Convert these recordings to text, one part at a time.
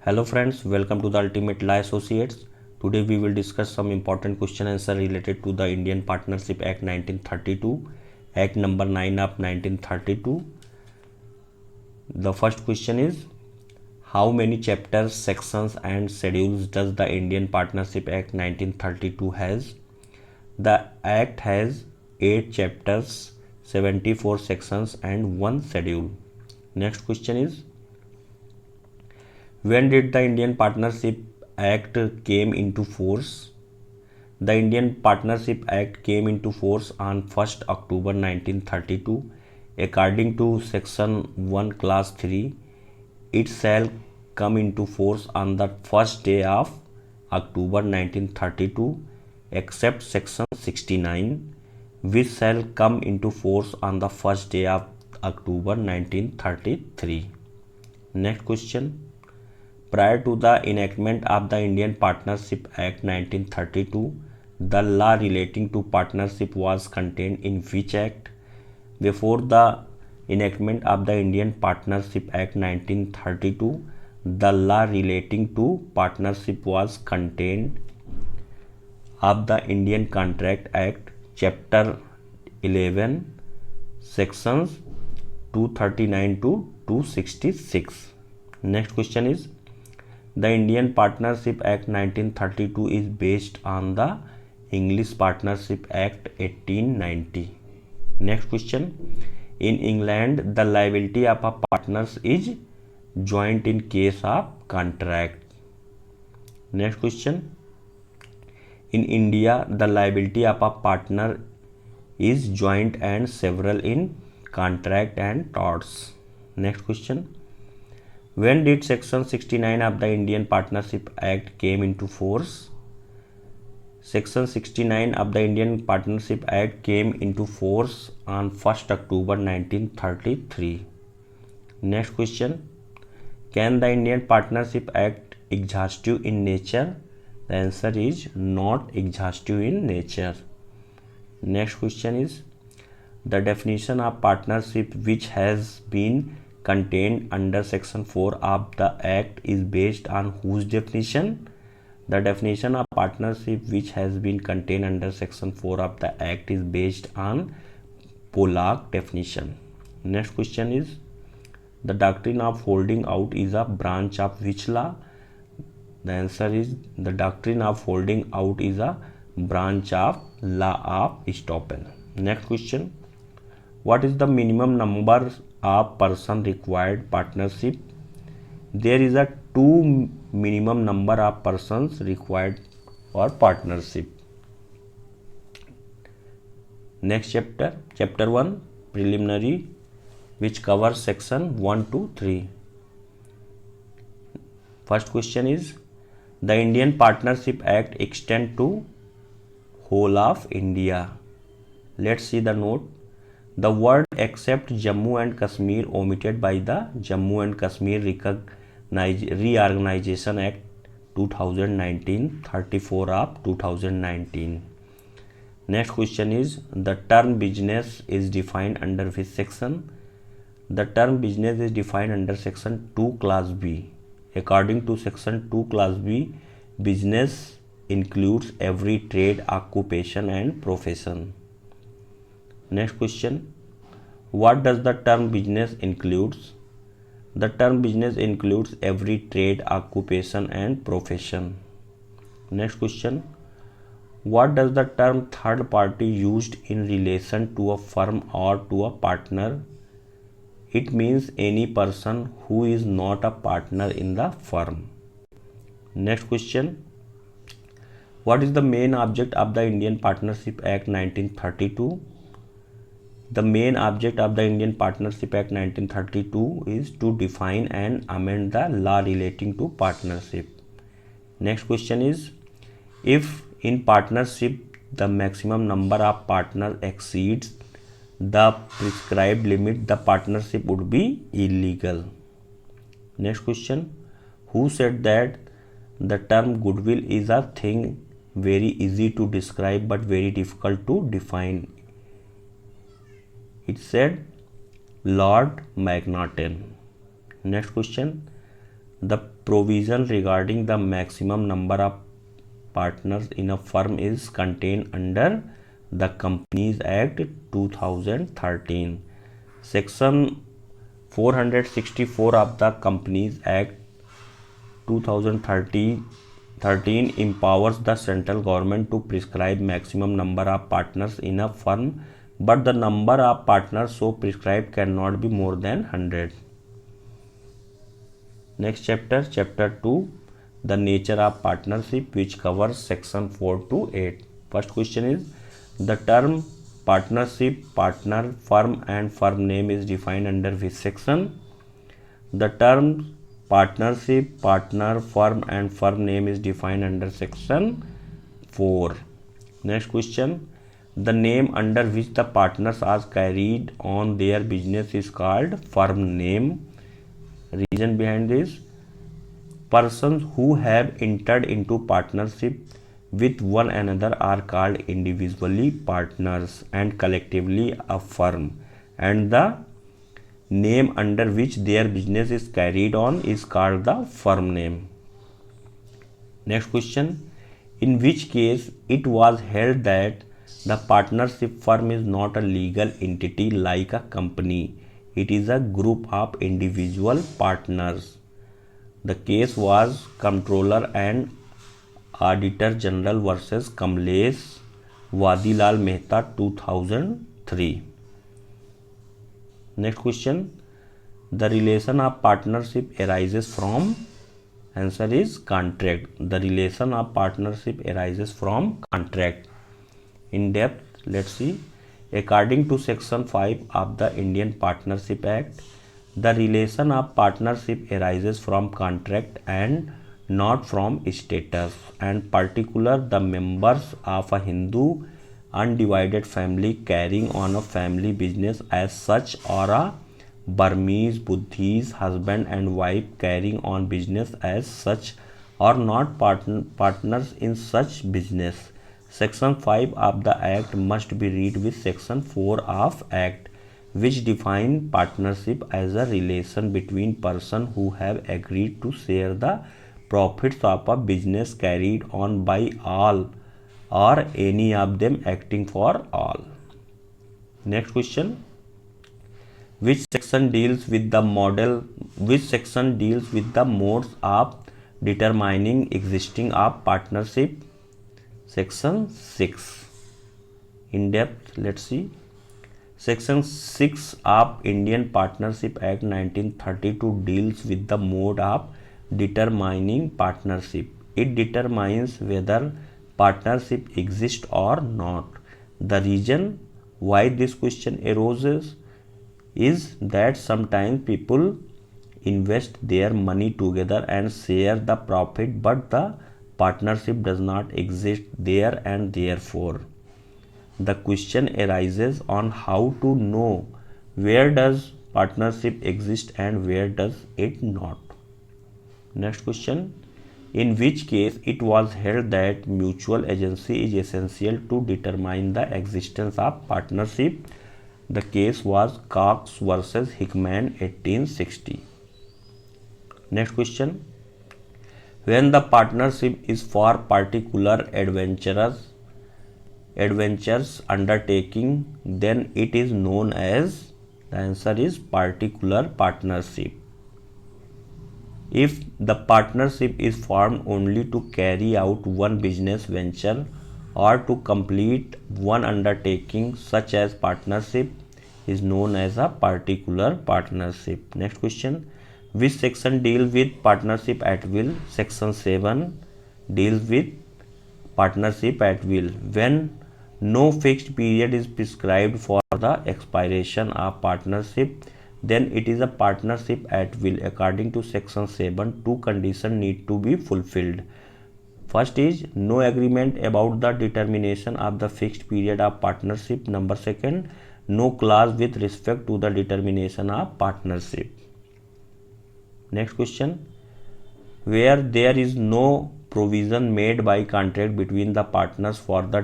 Hello friends, welcome to the Ultimate Law Associates. Today we will discuss some important question answer related to the Indian Partnership Act 1932, Act number 9 of 1932. The first question is, how many chapters, sections and schedules does the Indian Partnership Act 1932 has? The Act has 8 chapters, 74 sections and 1 schedule. Next question is, when did the Indian Partnership Act came into force? The Indian Partnership Act came into force on 1st October 1932. According to Section 1 Class 3, it shall come into force on the first day of October 1932, except Section 69, which shall come into force on the first day of October 1933. Next question. Prior to the enactment of the Indian Partnership Act 1932, the law relating to partnership was contained in which act? Before the enactment of the Indian Partnership Act 1932, the law relating to partnership was contained of the Indian Contract Act, Chapter 11, Sections 239 to 266. Next question is, the Indian Partnership Act 1932 is based on the English Partnership Act 1890. Next question. In England, the liability of a partner is joint in case of contract. Next question. In India, the liability of a partner is joint and several in contract and torts. Next question. When did Section 69 of the Indian Partnership Act came into force? Section 69 of the Indian Partnership Act came into force on 1st October 1933. Next question. Can the Indian Partnership Act exhaustive in nature? The answer is not exhaustive in nature. Next question is, the definition of partnership which has been contained under Section 4 of the Act is based on whose definition? The definition of partnership which has been contained under Section 4 of the Act is based on Pollock definition. Next question is, the doctrine of holding out is a branch of which law? The answer is, the doctrine of holding out is a branch of law of estoppel. Next question. What is the minimum number of person required partnership? There is a 2 minimum number of persons required for partnership. Next chapter, chapter 1, preliminary, which covers section 1 to 3. First question is, the Indian Partnership Act extend to whole of India. Let's see the note. The word except Jammu and Kashmir omitted by the Jammu and Kashmir Reorganization Act 2019, 34 of 2019. Next question is, the term business is defined under which section? The term business is defined under section 2 class B. According to section 2 class B, business includes every trade, occupation and profession. Next question. What does the term business includes? The term business includes every trade, occupation and profession. Next question. What does the term third party used in relation to a firm or to a partner? It means any person who is not a partner in the firm. Next question. What is the main object of the Indian Partnership Act 1932? The main object of the Indian Partnership Act 1932 is to define and amend the law relating to partnership. Next question is, if in partnership the maximum number of partners exceeds the prescribed limit, the partnership would be illegal. Next question. Who said that the term goodwill is a thing very easy to describe but very difficult to define? It said Lord Macnaghten. Next question. The provision regarding the maximum number of partners in a firm is contained under the Companies Act 2013. Section 464 of the Companies Act 2013 empowers the central government to prescribe maximum number of partners in a firm, but the number of partners so prescribed cannot be more than 100. Next chapter, chapter 2, the nature of partnership, which covers section 4 to 8. First question is, the term partnership, partner, firm and firm name is defined under which section? The term partnership, partner, firm and firm name is defined under section 4. Next question, the name under which the partners are carried on their business is called firm name. Reason behind this, persons who have entered into partnership with one another are called individually partners and collectively a firm, and the name under which their business is carried on is called the firm name. Next question, in which case it was held that the partnership firm is not a legal entity like a company, it is a group of individual partners. The case was Comptroller and Auditor General versus Kamlesh Wadilal Mehta 2003. Next question, the relation of partnership arises from, answer is contract. The relation of partnership arises from contract. In depth, let's see. According to section 5 of the Indian Partnership Act, the relation of partnership arises from contract and not from status, and particular the members of a Hindu undivided family carrying on a family business as such, or a Burmese Buddhist husband and wife carrying on business as such, are not partners in such business. Section 5 of the Act must be read with Section 4 of Act, which define partnership as a relation between persons who have agreed to share the profits of a business carried on by all or any of them acting for all. Next question, which section deals with the modes of determining existing of partnership? Section 6. In depth, let's see. Section 6 of Indian Partnership Act 1932 deals with the mode of determining partnership. It determines whether partnership exists or not. The reason why this question arises is that sometimes people invest their money together and share the profit, but the partnership does not exist there, and therefore the question arises on how to know where does partnership exist and where does it not. Next question, in which case it was held that mutual agency is essential to determine the existence of partnership. The case was Cox versus Hickman 1860. Next question, when the partnership is for particular adventures undertaking, then it is known as, the answer is particular partnership. If the partnership is formed only to carry out one business venture or to complete one undertaking, such as partnership is known as a particular partnership. Next question, which section deals with partnership at will? Section 7 deals with partnership at will. When no fixed period is prescribed for the expiration of partnership, then it is a partnership at will. According to section 7, two conditions need to be fulfilled. First is no agreement about the determination of the fixed period of partnership. Number second, no clause with respect to the determination of partnership. Next question, where there is no provision made by contract between the partners for the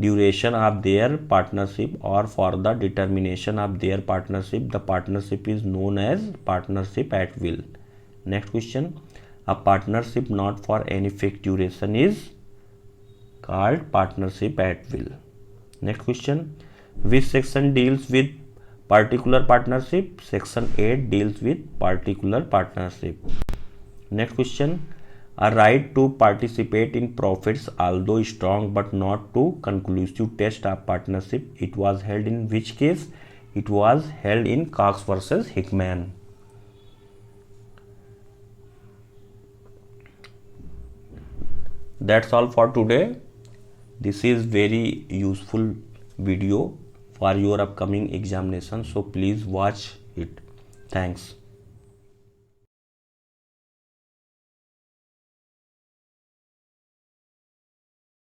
duration of their partnership or for the determination of their partnership, the partnership is known as partnership at will. Next question, a partnership not for any fixed duration is called partnership at will. Next question, which section deals with particular partnership? Section 8 deals with particular partnership. Next question, a right to participate in profits although strong but not to conclusive test of partnership. It was held in which case? It was held in Cox versus Hickman. That's all for today. This is very useful video for your upcoming examination, so please watch it. Thanks.